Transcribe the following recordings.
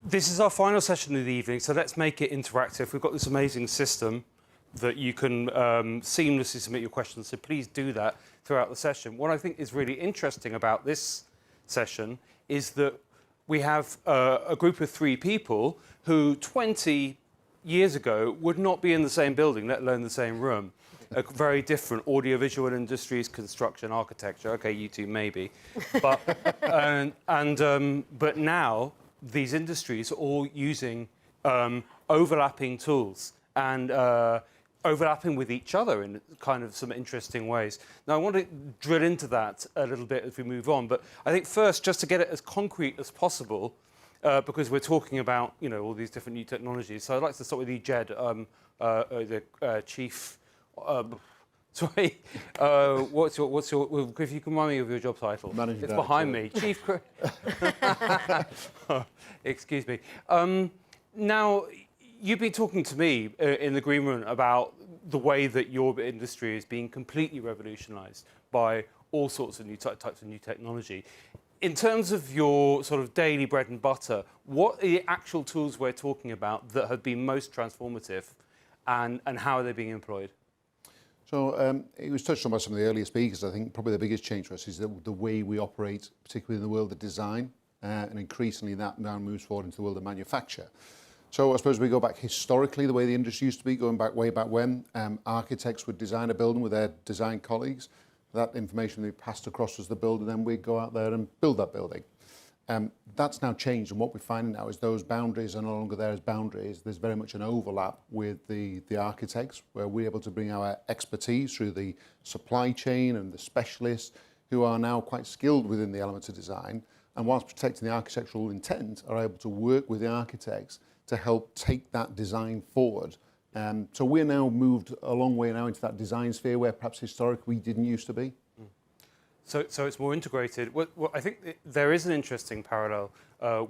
This is our final session of the evening, so let's make it interactive. We've got this amazing system that you can seamlessly submit your questions, so please do that throughout the session. What I think is really interesting about this session is that we have a group of 3 people who 20 years ago would not be in the same building, let alone the same room. A very different audiovisual industries, construction, architecture. Okay, you two maybe, but but now these industries are all using overlapping tools and overlapping with each other in kind of some interesting ways. Now, I want to drill into that a little bit as we move on, but I think first, just to get it as concrete as possible, because we're talking about, you know, all these different new technologies. So I'd like to start with you, Ged, the chief. Sorry, what's your? If you can remind me of your job title. Managing It's Director. behind me, Chief. Oh, excuse me. Now, you've been talking to me in the green room about the way that your industry is being completely revolutionised by all sorts of new types of new technology. In terms of your sort of daily bread and butter, what are the actual tools we're talking about that have been most transformative, and how are they being employed? So it was touched on by some of the earlier speakers. I think probably the biggest change for us is the way we operate, particularly in the world of design, and increasingly that now moves forward into the world of manufacture. So I suppose we go back historically, the way the industry used to be, going back way back when, architects would design a building with their design colleagues. That information would be passed across as the builder, then we'd go out there and build that building. That's now changed, and what we're finding now is those boundaries are no longer there as boundaries. There's very much an overlap with the architects, where we're able to bring our expertise through the supply chain and the specialists who are now quite skilled within the elements of design, and whilst protecting the architectural intent, are able to work with the architects to help take that design forward. So we're now moved a long way now into that design sphere where perhaps historically we didn't used to be. So it's more integrated. Well, I think there is an interesting parallel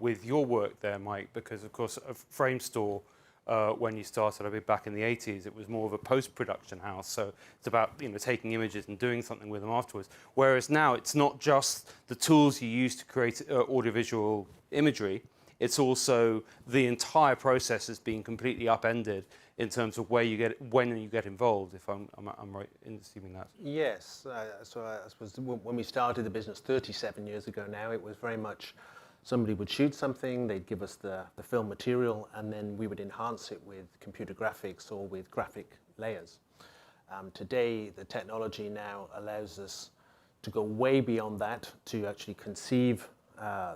with your work there, Mike, because of course Framestore, when you started, I mean, back in the 80s, it was more of a post-production house. So it's about, you know, taking images and doing something with them afterwards. Whereas now it's not just the tools you use to create audiovisual imagery. It's also the entire process is being completely upended in terms of when you get involved, if I'm right in assuming that. Yes, so I suppose when we started the business 37 years ago now, it was very much somebody would shoot something, they'd give us the film material, and then we would enhance it with computer graphics or with graphic layers. Today, the technology now allows us to go way beyond that, to actually conceive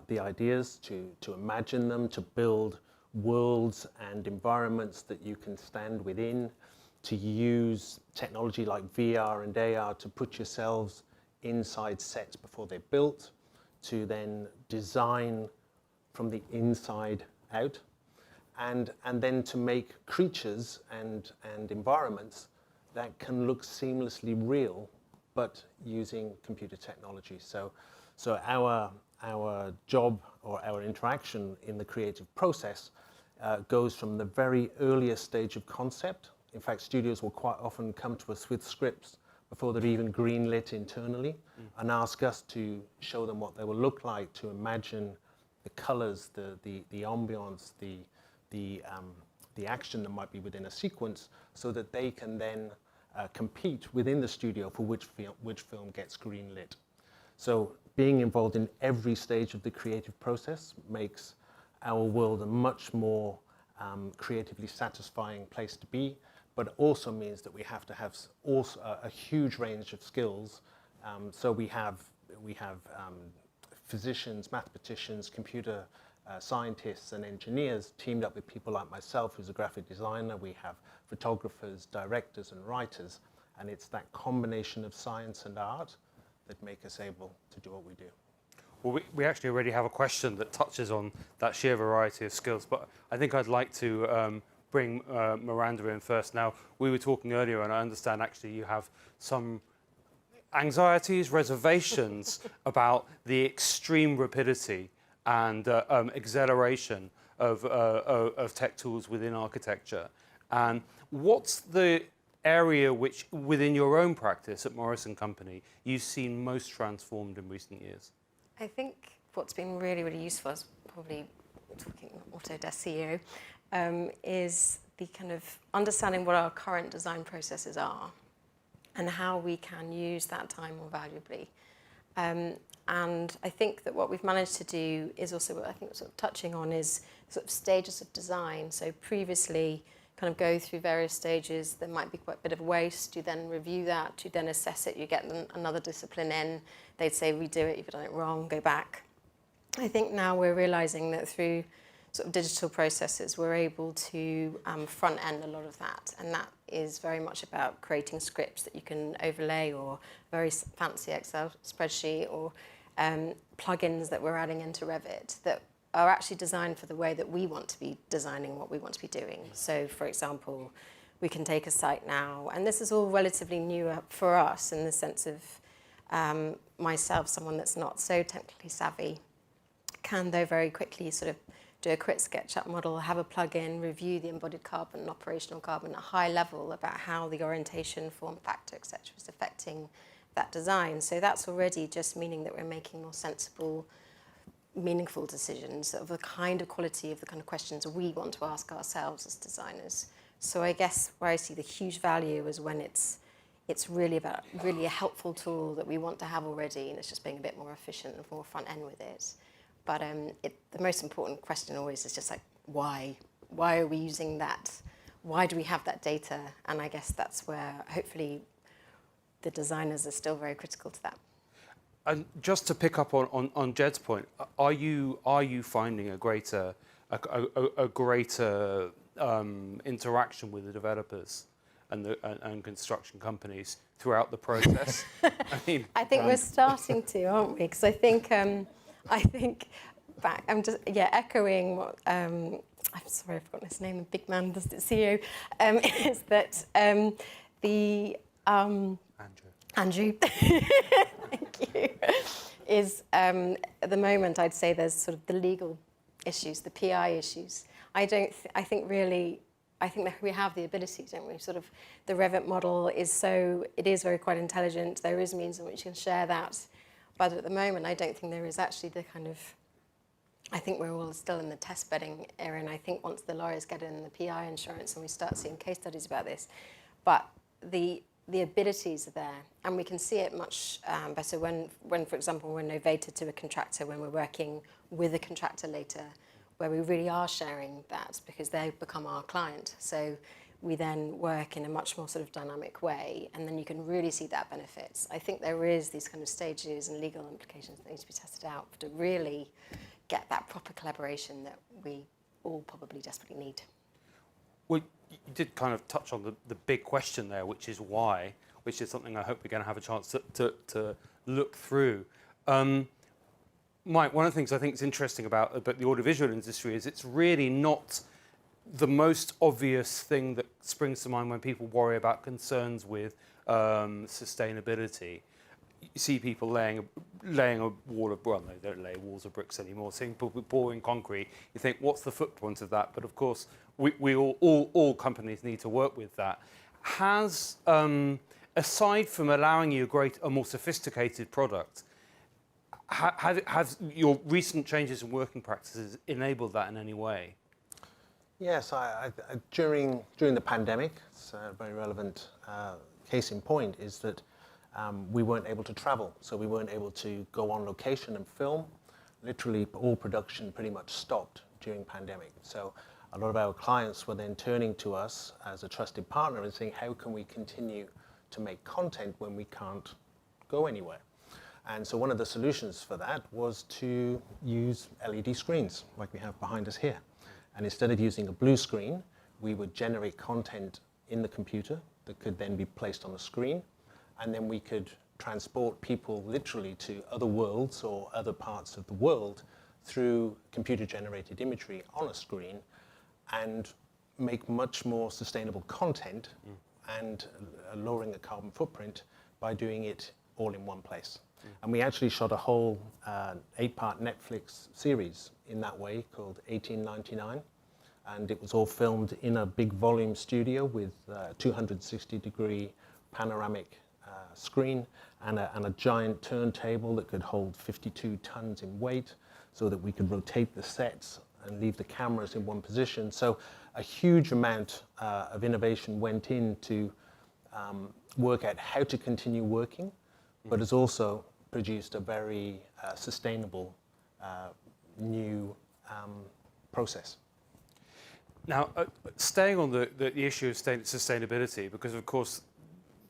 the ideas, to imagine them, to build worlds and environments that you can stand within, to use technology like VR and AR to put yourselves inside sets before they're built, to then design from the inside out, and then to make creatures and environments that can look seamlessly real, but using computer technology. So our job or our interaction in the creative process goes from the very earliest stage of concept. In fact, studios will quite often come to us with scripts before they're even greenlit internally and ask us to show them what they will look like, to imagine the colors, the ambiance, the action that might be within a sequence, so that they can then compete within the studio for which film gets greenlit. So being involved in every stage of the creative process makes our world a much more creatively satisfying place to be, but also means that we have to have also a huge range of skills. So we have physicians, mathematicians, computer scientists and engineers teamed up with people like myself, who's a graphic designer. We have photographers, directors and writers, and it's that combination of science and art that make us able to do what we do. Well, we actually already have a question that touches on that sheer variety of skills, but I think I'd like to bring Miranda in first. Now, we were talking earlier, and I understand actually you have some anxieties, reservations about the extreme rapidity and acceleration of tech tools within architecture. And what's the area which, within your own practice at Morris & Company, you've seen most transformed in recent years? I think what's been really, really useful is probably talking Autodesk CEO, is the kind of understanding what our current design processes are and how we can use that time more valuably. And I think that what we've managed to do is also what I think we're sort of touching on is sort of stages of design. So previously, kind of go through various stages, there might be quite a bit of waste, you then review that, you then assess it, you get another discipline in, they'd say redo it, you've done it wrong, go back. I think now we're realising that through sort of digital processes, we're able to front end a lot of that. And that is very much about creating scripts that you can overlay, or very fancy Excel spreadsheet, or plugins that we're adding into Revit that are actually designed for the way that we want to be designing what we want to be doing. So, for example, we can take a site now, and this is all relatively new for us in the sense of myself, someone that's not so technically savvy, can though very quickly sort of do a quick SketchUp model, have a plug-in, review the embodied carbon and operational carbon at a high level about how the orientation, form factor, etc. is affecting that design. So that's already just meaning that we're making more sensible, meaningful decisions of the kind of quality of the kind of questions we want to ask ourselves as designers. So I guess where I see the huge value is when it's really about really a helpful tool that we want to have already, and it's just being a bit more efficient and more front end with it. But the most important question always is just like, why? Why are we using that? Why do we have that data? And I guess that's where hopefully the designers are still very critical to that. And just to pick up on Ged's point, are you finding a greater interaction with the developers and construction companies throughout the process? I think we're starting to, aren't we? Because I think back. I'm just echoing what I'm sorry, I've forgotten his name. The big man, the CEO, is that the Andrew. Thank you. Is at the moment I'd say there's sort of the legal issues, the PI issues. I think that we have the ability, don't we? Sort of the Revit model is very quite intelligent. There is means in which you can share that. But at the moment, I don't think there is actually the kind of, I think we're all still in the test bedding era, and I think once the lawyers get in the PI insurance and we start seeing case studies about this, but the abilities are there, and we can see it much better when, for example, we're novated to a contractor, when we're working with a contractor later, where we really are sharing that because they become our client. So we then work in a much more sort of dynamic way, and then you can really see that benefits. I think there is these kind of stages and legal implications that need to be tested out to really get that proper collaboration that we all probably desperately need. Well, you did kind of touch on the big question there, which is why, which is something I hope we're going to have a chance to look through. Mike, one of the things I think is interesting about the audiovisual industry is it's really not the most obvious thing that springs to mind when people worry about concerns with sustainability. You see people laying a wall of, well, no, they don't lay walls of bricks anymore, seeing people pouring concrete. You think, what's the footprint of that? But of course, we all companies need to work with that. Has, aside from allowing you a more sophisticated product, have your recent changes in working practices enabled that in any way? Yes, during the pandemic, it's a very relevant case in point, is that we weren't able to travel, so we weren't able to go on location and film. Literally, all production pretty much stopped during pandemic. So a lot of our clients were then turning to us as a trusted partner and saying, how can we continue to make content when we can't go anywhere? And so one of the solutions for that was to use LED screens like we have behind us here. And instead of using a blue screen, we would generate content in the computer that could then be placed on the screen. And then we could transport people literally to other worlds or other parts of the world through computer-generated imagery on a screen and make much more sustainable content and lowering the carbon footprint by doing it all in one place. And we actually shot a whole 8-part Netflix series in that way called 1899. And it was all filmed in a big volume studio with 260-degree panoramic screen and a giant turntable that could hold 52 tons in weight so that we could rotate the sets and leave the cameras in one position. So a huge amount of innovation went in to work out how to continue working, but has also produced a very sustainable new process. Now, staying on the issue of sustainability, because of course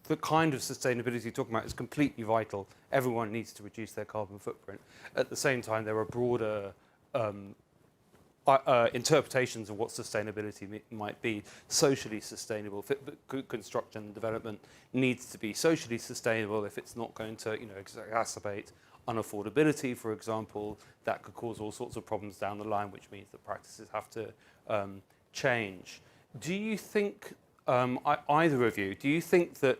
the kind of sustainability you're talking about is completely vital. Everyone needs to reduce their carbon footprint. At the same time, there are broader interpretations of what sustainability might be. Socially sustainable construction and development needs to be socially sustainable if it's not going to, exacerbate unaffordability, for example. That could cause all sorts of problems down the line, which means that practices have to change. Do you think, either of you, do you think that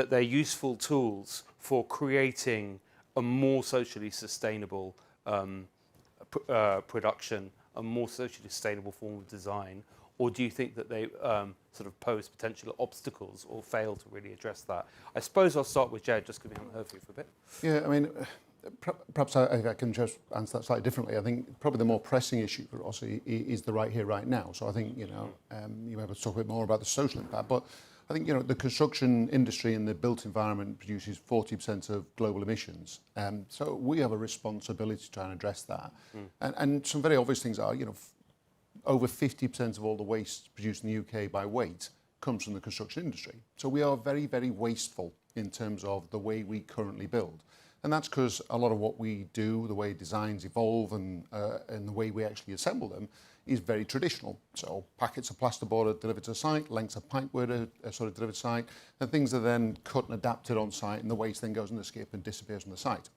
they're useful tools for creating a more socially sustainable production, a more socially sustainable form of design, or do you think that they sort of pose potential obstacles or fail to really address that? I suppose I'll start with Ged, just because we haven't heard from you for a bit. Yeah, I mean, perhaps I can just answer that slightly differently. I think probably the more pressing issue for us is the right here, right now. So I think, you may have to talk a bit more about the social impact, but I think, the construction industry and the built environment produces 40% of global emissions. So we have a responsibility to try and address that. And some very obvious things are, over 50% of all the waste produced in the UK by weight comes from the construction industry. So we are very, very wasteful in terms of the way we currently build. And that's because a lot of what we do, the way designs evolve and the way we actually assemble them is very traditional. So packets of plasterboard are delivered to site, lengths of pipework are sort of delivered to site, and things are then cut and adapted on site, and the waste then goes in the skip and disappears from the site.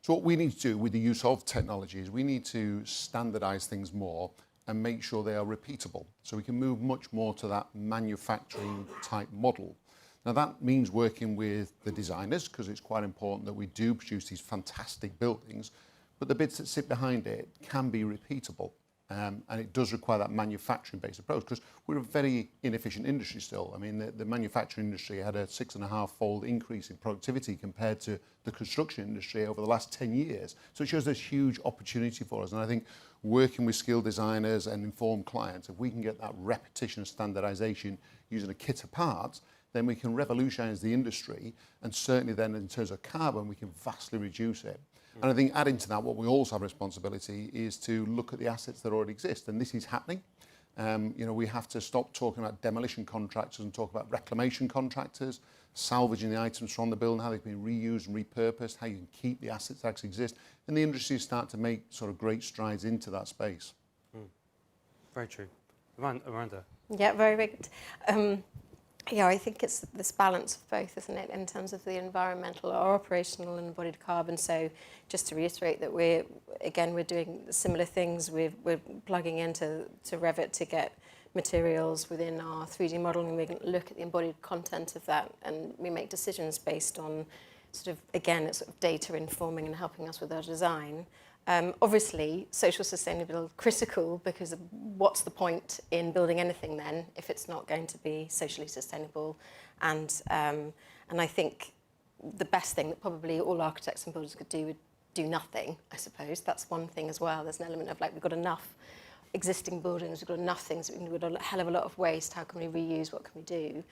So what we need to do with the use of technology is we need to standardize things more and make sure they are repeatable. So we can move much more to that manufacturing type model. Now that means working with the designers, because it's quite important that we do produce these fantastic buildings, but the bits that sit behind it can be repeatable. And it does require that manufacturing-based approach, because we're a very inefficient industry still. I mean, the manufacturing industry had a 6.5-fold increase in productivity compared to the construction industry over the last 10 years. So it shows there's huge opportunity for us. And I think working with skilled designers and informed clients, if we can get that repetition of standardization using a kit of parts, then we can revolutionize the industry, and certainly then in terms of carbon, we can vastly reduce it. And I think adding to that, what we also have a responsibility is to look at the assets that already exist, and this is happening. We have to stop talking about demolition contractors and talk about reclamation contractors, salvaging the items from the building, how they can be reused and repurposed, how you can keep the assets that actually exist, and the industry start to make sort of great strides into that space. Very true. Miranda? Yeah, very good. I think it's this balance of both, isn't it, in terms of the environmental or operational and embodied carbon. So just to reiterate that we're doing similar things. We're plugging into Revit to get materials within our 3D model, and we can look at the embodied content of that, and we make decisions based on it's data informing and helping us with our design. Obviously, social sustainability critical, because what's the point in building anything then if it's not going to be socially sustainable? And I think the best thing that probably all architects and builders could do would do nothing, I suppose. That's one thing as well. There's an element of we've got enough existing buildings, we've got enough things, we've got a hell of a lot of waste, how can we reuse, what can we do?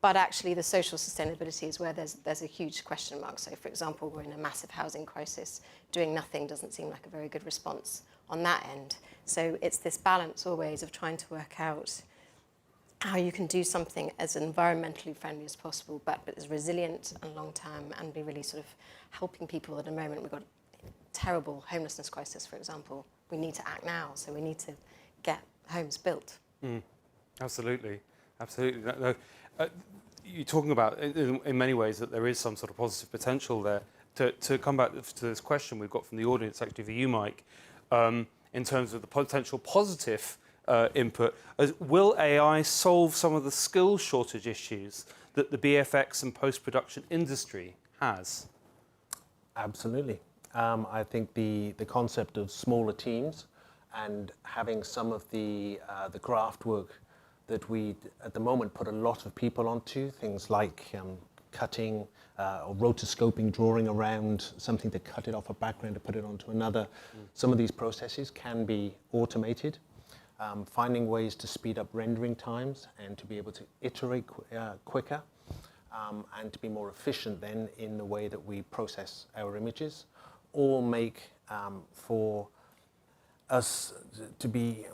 But actually the social sustainability is where there's a huge question mark. So for example, we're in a massive housing crisis. Doing nothing doesn't seem like a very good response on that end. So it's this balance always of trying to work out how you can do something as environmentally friendly as possible, but as resilient and long-term, and be really sort of helping people at the moment. We've got a terrible homelessness crisis, for example. We need to act now, so we need to get homes built. Absolutely. No, you're talking about, in many ways, that there is some sort of positive potential there. To come back to this question we've got from the audience, actually for you, Mike, in terms of the potential positive input, will AI solve some of the skill shortage issues that the BFX and post-production industry has? Absolutely. I think the concept of smaller teams and having some of the craft work that we at the moment put a lot of people onto, things like cutting or rotoscoping, drawing around something to cut it off a background to put it onto another. Some of these processes can be automated. Finding ways to speed up rendering times and to be able to iterate quicker and to be more efficient then in the way that we process our images, or make for us to be,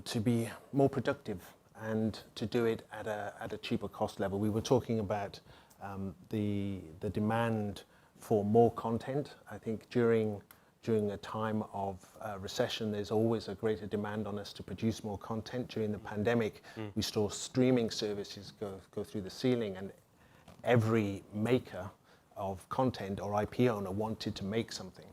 to be more productive and to do it at a cheaper cost level. We were talking about the demand for more content. I think during a time of recession, there's always a greater demand on us to produce more content. During the pandemic, we saw streaming services go through the ceiling, and every maker of content or IP owner wanted to make something.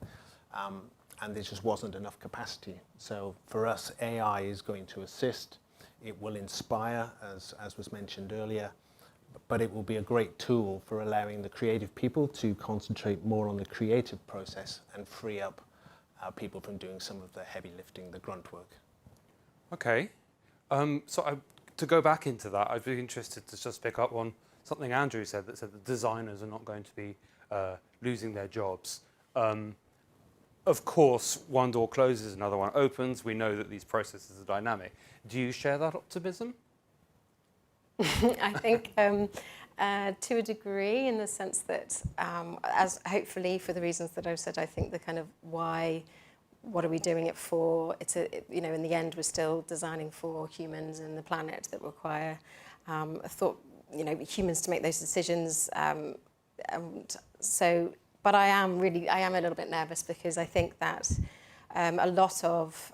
And there just wasn't enough capacity. So for us, AI is going to assist. It will inspire, as was mentioned earlier, but it will be a great tool for allowing the creative people to concentrate more on the creative process and free up people from doing some of the heavy lifting, the grunt work. Okay. To go back into that, I'd be interested to just pick up on something Andrew said, that said that designers are not going to be losing their jobs. Of course, one door closes, another one opens. We know that these processes are dynamic. Do you share that optimism? I think to a degree, in the sense that, as hopefully for the reasons that I've said, I think the kind of what are we doing it for? In the end, we're still designing for humans and the planet that require humans to make those decisions. But I am a little bit nervous, because I think that a lot of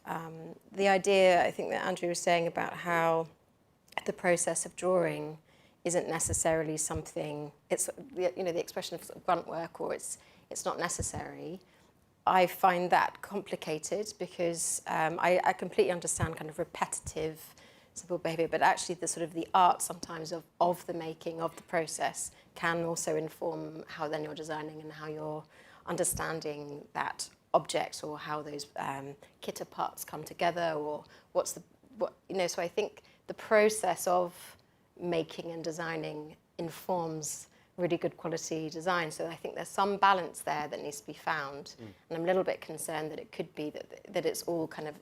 the idea, I think that Andrew was saying about how the process of drawing isn't necessarily something, it's the expression of, sort of grunt work, or it's not necessary. I find that complicated, because I completely understand kind of repetitive simple behavior, but actually the art sometimes of the making of the process can also inform how then you're designing and how you're understanding that object, or how those kit of parts come together, or so I think the process of making and designing informs really good quality design. So I think there's some balance there that needs to be found. And I'm a little bit concerned that it could be that it's all kind of,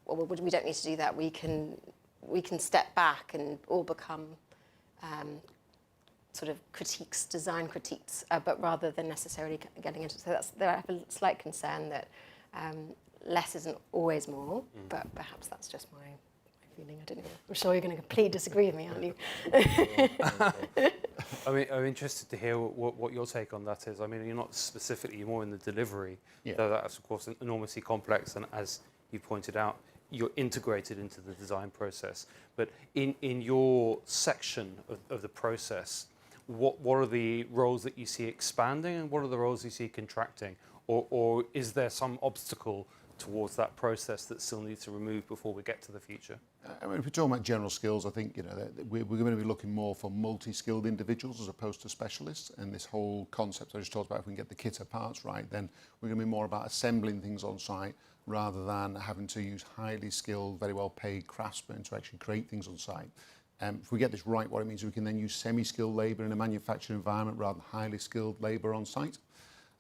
well, we don't need to do that. We can step back and all become sort of critiques, design critiques, but rather than necessarily getting into it. So I have a slight concern that less isn't always more, but perhaps that's just my feeling. I don't know. I'm sure you're going to completely disagree with me, aren't you? I mean, I'm interested to hear what your take on that is. I mean, you're not specifically, you're more in the delivery, though that's, of course, enormously complex, and as you pointed out, you're integrated into the design process. But in your section of the process, what are the roles that you see expanding, and what are the roles you see contracting? Or is there some obstacle towards that process that still needs to remove before we get to the future? I mean, if we're talking about general skills, I think we're going to be looking more for multi-skilled individuals as opposed to specialists. And this whole concept I just talked about, if we can get the kit of parts right, then we're going to be more about assembling things on site rather than having to use highly skilled, very well-paid craftsmen to actually create things on site. If we get this right, what it means is we can then use semi-skilled labour in a manufacturing environment rather than highly skilled labour on site.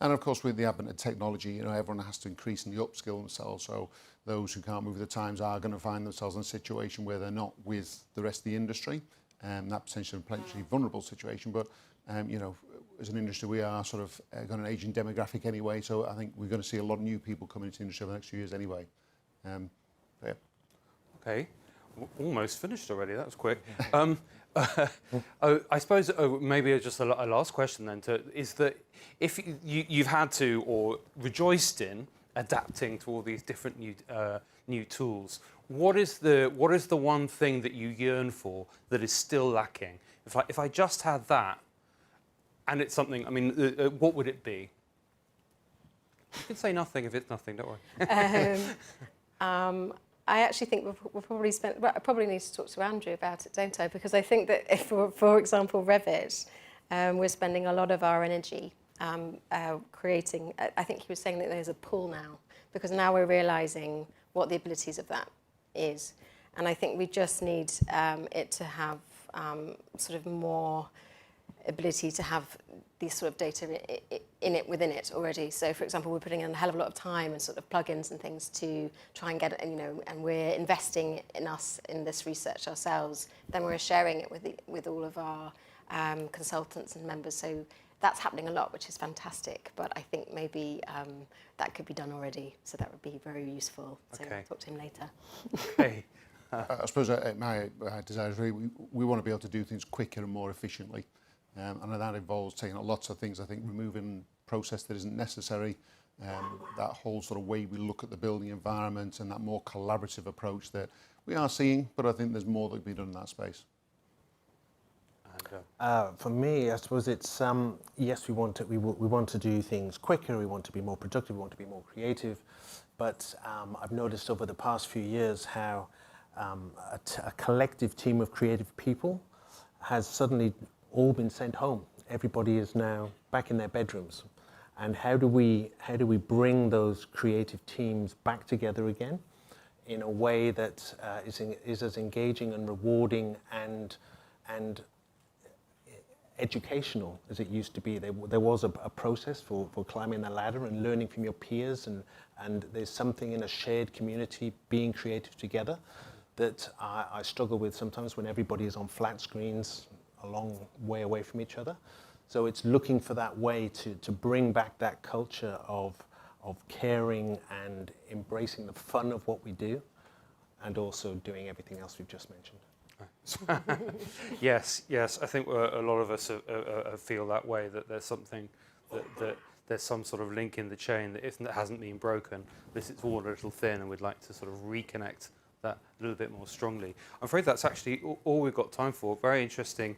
And of course, with the advent of technology, everyone has to increasingly upskill themselves. So those who can't move with the times are going to find themselves in a situation where they're not with the rest of the industry. That potentially vulnerable situation. But as an industry, we are sort of got an aging demographic anyway. So I think we're going to see a lot of new people coming into the industry over the next few years anyway. Yeah. Okay. Almost finished already. That was quick. I suppose maybe just a last question then is that if you've had to or rejoiced in adapting to all these different new tools, what is the one thing that you yearn for that is still lacking? If I just had that, and it's something, I mean, what would it be? You can say nothing if it's nothing. Don't worry. I actually think we'll probably I probably need to talk to Andrew about it, don't I? Because I think that if, for example, Revit, we're spending a lot of our energy creating, I think he was saying that there's a pull now, because now we're realising what the abilities of that is. And I think we just need it to have sort of more, ability to have these sort of data within it already. So, for example, we're putting in a hell of a lot of time and sort of plugins and things to try and get it, and we're investing in this research ourselves. Then we're sharing it with all of our consultants and members. So that's happening a lot, which is fantastic. But I think maybe that could be done already. So that would be very useful. So Okay. I'll talk to him later. Okay. I suppose my desire is really we want to be able to do things quicker and more efficiently. And that involves taking out lots of things, I think, removing process that isn't necessary, that whole sort of way we look at the building environment and that more collaborative approach that we are seeing, but I think there's more that can be done in that space. And, For me, I suppose it's yes, we want to do things quicker. We want to be more productive. We want to be more creative. But I've noticed over the past few years how a collective team of creative people has suddenly all been sent home. Everybody is now back in their bedrooms. And how do we bring those creative teams back together again in a way that is as engaging and rewarding and educational as it used to be? There was a process for climbing the ladder and learning from your peers, and there's something in a shared community being creative together that I struggle with sometimes when everybody is on flat screens a long way away from each other. So it's looking for that way to bring back that culture of caring and embracing the fun of what we do, and also doing everything else we've just mentioned. yes. I think a lot of us feel that way, that there's something that there's some sort of link in the chain that if it hasn't been broken, it's all a little thin, and we'd like to sort of reconnect that a little bit more strongly. I'm afraid that's actually all we've got time for. Very interesting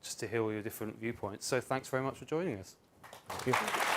just to hear all your different viewpoints. So thanks very much for joining us. Thank you.